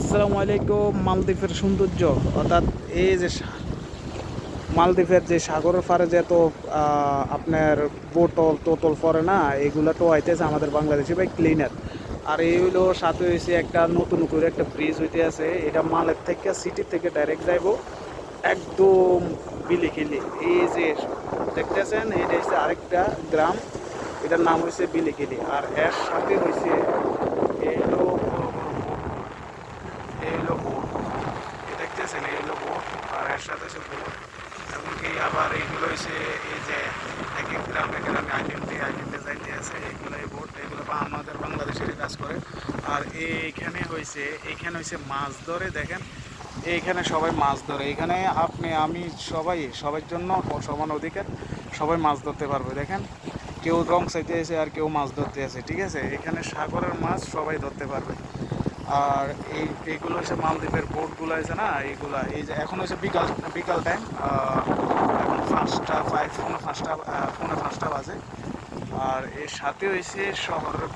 আসসালামু আলাইকুম। মালদ্বীপের সৌন্দর্য অর্থাৎ এই যে মালদ্বীপের যে সাগরের পাড়ে যে এত আপনার বোতল টোতল পরে না, এগুলো তো হইতেছে আমাদের বাংলাদেশি ভাই ক্লিনার। আর এই হইলো সাথে হয়েছে একটা নতুন করে একটা ব্রিজ হইতে আছে, এটা মালের থেকে সিটি থেকে ডাইরেক্ট যাইব একদম বিলিখিলি। এই যে দেখতেছেন, এটা হচ্ছে আরেকটা গ্রাম, এটার নাম হয়েছে বিলিখিলি। আর এর সাথে হয়েছে এই হলো বড় বড় বোট, এই হলো বোট, এই দেখতেছেন এই হলো বোট। আর এর সাথে আছে বোট, এমনকি আবার এইগুলো হচ্ছে এই যে এক এক গ্রামে গ্রামে আইডেন্টি যাইতে আছে, এইগুলো এই বোট, এগুলো আমাদের বাংলাদেশেরই কাজ করে। আর এইখানে হয়েছে মাছ ধরে, দেখেন এইখানে সবাই মাছ ধরে, এখানে আপনি আমি সবার জন্য সমান অধিকার, সবাই মাছ ধরতে পারবে। দেখেন কেউ রং চাইতে আছে আর কেউ মাছ ধরতে আছে, ঠিক আছে, এখানে সাগরের মাছ সবাই ধরতে পারবে। আর এইগুলো হচ্ছে মালদ্বীপের বোটগুলো আছে না, এইগুলা এই যে এখন হচ্ছে বিকাল বিকাল টাইম, এখন 5টা 5 পৌনে 5টা বাজে। আর এর সাথে হয়েছে শহরের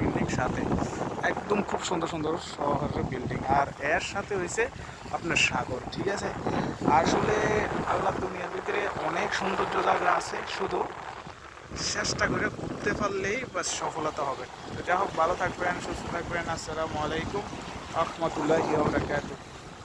বিল্ডিং সাথে একদম খুব সুন্দর সুন্দর শহরের বিল্ডিং। আর এর সাথে হয়েছে আপনার সাগর, ঠিক আছে। আসলে আল্লাহ দুনিয়ার ভিতরে অনেক সৌন্দর্য জায়গা আছে, শুধু চেষ্টা করে ঘুরতে পারলেই বাস সফলতা হবে। তো যা হোক, ভালো থাকবেন, সুস্থ থাকবেন। আসসালামু আলাইকুম রহমতুল্লাহি ওয়া বারাকাতুহু।